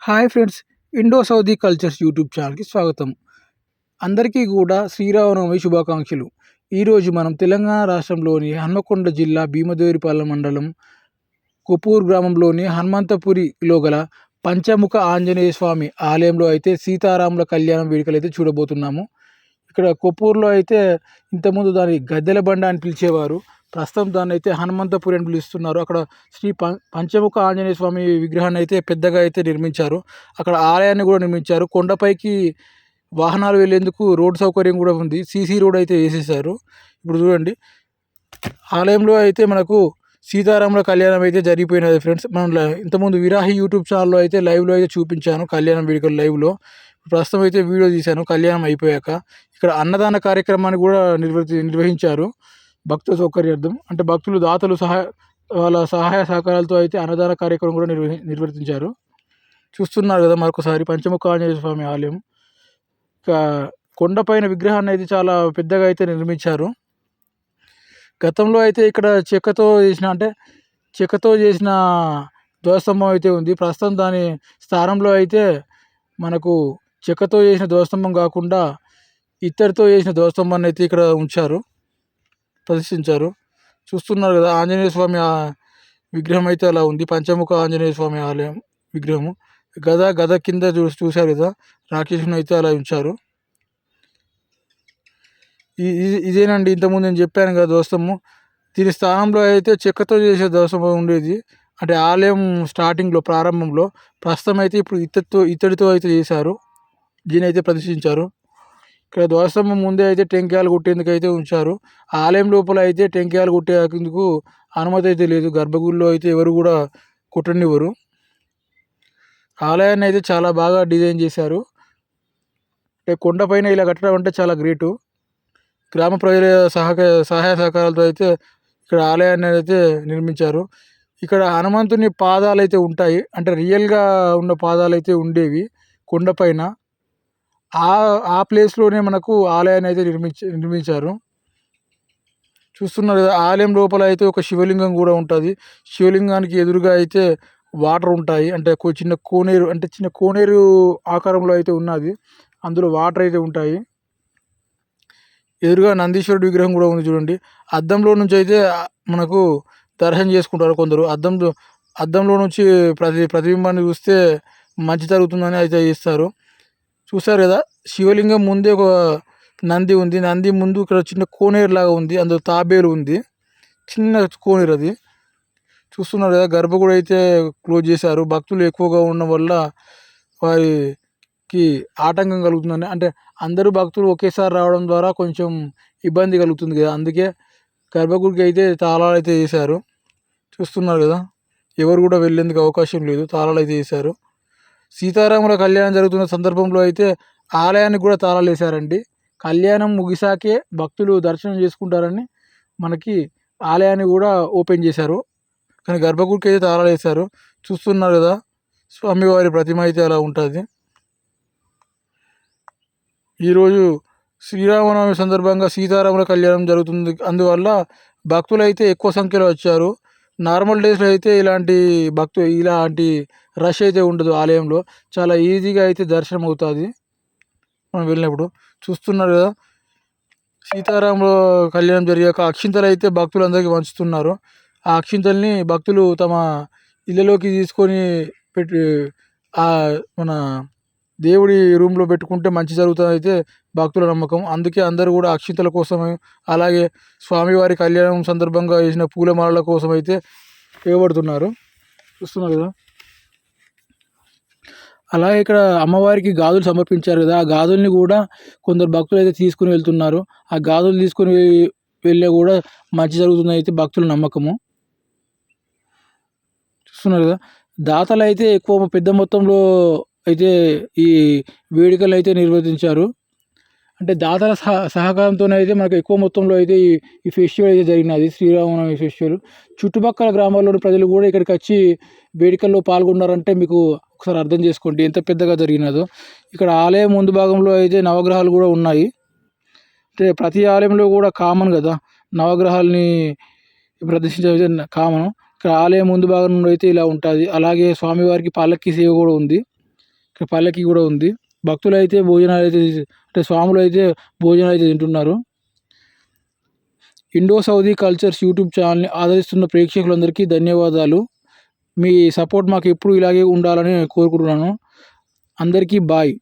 Hi friends, Indo Saudi cultures YouTube ఛానల్కి స్వాగతం. అందరికీ కూడా శ్రీరామనవమి శుభాకాంక్షలు. ఈరోజు మనం తెలంగాణ రాష్ట్రంలోని హన్మకొండ జిల్లా భీమదేవరిపాలెం మండలం కొప్పూరు గ్రామంలోని హనుమంతపురిలో గల పంచముఖ ఆంజనేయ స్వామి ఆలయంలో అయితే సీతారాముల కళ్యాణం వేడుకలు అయితే చూడబోతున్నాము. ఇక్కడ కొప్పూరులో అయితే ఇంతకుముందు దాని గద్దెల బండ అని పిలిచేవారు. ప్రస్తుతం దాన్ని అయితే హనుమంతపురి అని పిలుస్తున్నారు. అక్కడ శ్రీ పంచముఖ ఆంజనేయ స్వామి విగ్రహాన్ని అయితే పెద్దగా అయితే నిర్మించారు. అక్కడ ఆలయాన్ని కూడా నిర్మించారు. కొండపైకి వాహనాలు వెళ్ళేందుకు రోడ్ సౌకర్యం కూడా ఉంది. సీసీ రోడ్ అయితే వేసేసారు. ఇప్పుడు చూడండి, ఆలయంలో అయితే మనకు సీతారాముల కళ్యాణం అయితే జరిగిపోయినది ఫ్రెండ్స్. మనం ఇంతకుముందు విరాహి యూట్యూబ్ ఛానల్లో అయితే లైవ్లో అయితే చూపించాను కళ్యాణం వేడుకలు లైవ్లో. ప్రస్తుతం అయితే వీడియో తీశాను కళ్యాణం అయిపోయాక. ఇక్కడ అన్నదాన కార్యక్రమాన్ని కూడా నిర్వహించారు భక్తుల సౌకర్యార్థం. అంటే భక్తులు దాతలు వాళ్ళ సహాయ సహకారాలతో అయితే అన్నదాన కార్యక్రమం కూడా నిర్వర్తించారు. చూస్తున్నారు కదా మరొకసారి పంచముఖ ఆంజనేయ స్వామి ఆలయం. ఇక కొండపైన విగ్రహాన్ని అయితే చాలా పెద్దగా అయితే నిర్మించారు. గతంలో అయితే ఇక్కడ చెక్కతో చేసిన ధ్వజస్తంభం అయితే ఉంది. ప్రస్తుతం దాని స్థానంలో అయితే మనకు చెక్కతో చేసిన ధ్వజస్తంభం కాకుండా ఇత్తడితో చేసిన ధ్వజస్తంభాన్ని అయితే ఇక్కడ ప్రదర్శించారు. చూస్తున్నారు కదా, ఆంజనేయ స్వామి విగ్రహం అయితే అలా ఉంది. పంచముఖ ఆంజనేయ స్వామి ఆలయం విగ్రహము. గద కింద చూశారు కదా, రాకేష్ను అయితే అలా ఉంచారు. ఇదేనండి, ఇంతకుముందు నేను చెప్పాను కదా ధ్వజస్తంభం. దీని స్థానంలో అయితే చెక్కతో చేసే ధ్వజస్తంభం ఉండేది. అంటే ఆలయం స్టార్టింగ్లో ప్రారంభంలో. ప్రస్తుతం అయితే ఇప్పుడు ఇత్తడితో అయితే చేశారు. దీని అయితే ప్రదర్శించారు. ఇక్కడ ధ్వజస్తంభం ముందే అయితే టెంకాయలు కొట్టేందుకు అయితే ఉంచారు. ఆలయం లోపల అయితే టెంకాయలు కొట్టేందుకు అనుమతి అయితే లేదు. గర్భగుడిలో అయితే ఎవరు కూడా కొట్టనివ్వరు. ఆలయాన్ని అయితే చాలా బాగా డిజైన్ చేశారు. అంటే కొండపైన ఇలా కట్టడం అంటే చాలా గ్రేటు. గ్రామ ప్రజల సహాయ సహకారాలతో అయితే ఇక్కడ ఆలయాన్ని అయితే నిర్మించారు. ఇక్కడ హనుమంతుని పాదాలు అయితే ఉంటాయి. అంటే రియల్గా ఉన్న పాదాలు అయితే ఉండేవి కొండపైన. ఆ ప్లేస్లోనే మనకు ఆలయాన్ని అయితే నిర్మించారు. చూస్తున్నారు కదా, ఆలయం లోపల అయితే ఒక శివలింగం కూడా ఉంటుంది. శివలింగానికి ఎదురుగా అయితే వాటర్ ఉంటాయి. అంటే చిన్న కోనేరు ఆకారంలో అయితే ఉన్నది. అందులో వాటర్ అయితే ఉంటాయి. ఎదురుగా నందీశ్వరుడు విగ్రహం కూడా ఉంది చూడండి. అద్దంలో నుంచి అయితే మనకు దర్శనం చేసుకుంటారు కొందరు. అద్దంలో నుంచి ప్రతిబింబాన్ని చూస్తే మంచి జరుగుతుందని అయితే చేస్తారు. చూసారు కదా, శివలింగం ముందే ఒక నంది ఉంది. నంది ముందు ఇక్కడ చిన్న కోనేరు లాగా ఉంది. అందులో తాబేలు ఉంది, చిన్న కోనేరు అది. చూస్తున్నారు కదా, గర్భగుడి అయితే క్లోజ్ చేశారు. భక్తులు ఎక్కువగా ఉండడం వల్ల వారికి ఆటంకం కలుగుతుందని. అంటే అందరూ భక్తులు ఒకేసారి రావడం ద్వారా కొంచెం ఇబ్బంది కలుగుతుంది కదా, అందుకే గర్భగుడికి అయితే తాళాలు అయితే వేశారు. చూస్తున్నారు కదా, ఎవరు కూడా వెళ్ళేందుకు అవకాశం లేదు, తాళాలు అయితే వేశారు. సీతారాముల కళ్యాణం జరుగుతున్న సందర్భంలో అయితే ఆలయానికి కూడా తాళాలు వేశారండి. కళ్యాణం ముగిసాకే భక్తులు దర్శనం చేసుకుంటారని మనకి ఆలయాన్ని కూడా ఓపెన్ చేశారు. కానీ గర్భగుడికి అయితే తాళాలు వేశారు. చూస్తున్నారు కదా, స్వామివారి ప్రతిమ అయితే అలా ఉంటుంది. ఈరోజు శ్రీరామనవమి సందర్భంగా సీతారాముల కళ్యాణం జరుగుతుంది. అందువల్ల భక్తులు అయితే ఎక్కువ సంఖ్యలో వచ్చారు. నార్మల్ డేస్లో అయితే ఇలాంటి రష్ అయితే ఉండదు. ఆలయంలో చాలా ఈజీగా అయితే దర్శనం అవుతుంది మనం వెళ్ళినప్పుడు. చూస్తున్నారు కదా, సీతారాముల కళ్యాణం జరిగాక అక్షింతలు అయితే భక్తులందరికీ పంచుతున్నారు. ఆ అక్షింతల్ని భక్తులు తమ ఇళ్ళలోకి తీసుకొని మన దేవుడి రూమ్లో పెట్టుకుంటే మంచి జరుగుతుంది అయితే భక్తుల నమ్మకం. అందుకే అందరూ కూడా అక్షింతల కోసం, అలాగే స్వామివారి కళ్యాణం సందర్భంగా వేసిన పూలమాలల కోసం అయితే ఇవ్వబడుతున్నారు. చూస్తున్నారు కదా, అలాగే ఇక్కడ అమ్మవారికి గాజులు సమర్పించారు కదా, ఆ గాజుల్ని కూడా కొందరు భక్తులు అయితే తీసుకుని వెళ్తున్నారు. ఆ గాజులు తీసుకుని వెళ్ళే కూడా మంచి జరుగుతుంది అయితే భక్తుల నమ్మకము. చూస్తున్నారు కదా, దాతలు అయితే ఎక్కువ పెద్ద మొత్తంలో అయితే ఈ వేడుకలు అయితే నిర్వర్తించారు. అంటే దాతల సహకారంతోనైతే మనకు ఎక్కువ మొత్తంలో అయితే ఈ ఫెస్టివల్ అయితే జరిగినది, శ్రీరామనవమి ఫెస్టివల్. చుట్టుపక్కల గ్రామాల్లోని ప్రజలు కూడా ఇక్కడికి వచ్చి వేడుకల్లో పాల్గొన్నారంటే మీకు ఒకసారి అర్థం చేసుకోండి ఎంత పెద్దగా జరిగినదో. ఇక్కడ ఆలయం ముందు భాగంలో అయితే నవగ్రహాలు కూడా ఉన్నాయి. అంటే ప్రతి ఆలయంలో కూడా కామన్ కదా, నవగ్రహాలని ప్రదర్శించే కామన్. ఇక్కడ ఆలయం ముందు భాగంలో అయితే ఇలా ఉంటుంది. అలాగే స్వామివారికి పల్లకి సేవ కూడా ఉంది. ఇక్కడ పల్లకి కూడా ఉంది. భక్తులైతే భోజనాలు అయితే అంటే స్వాములు అయితే భోజనాలు అయితే తింటున్నారు. ఇండో సౌదీ కల్చర్స్ యూట్యూబ్ ఛానల్ని ఆదరిస్తున్న ప్రేక్షకులందరికీ ధన్యవాదాలు. మీ సపోర్ట్ మాకు ఎప్పుడు ఇలాగే ఉండాలని కోరుకుంటున్నాను. అందరికీ బాయ్.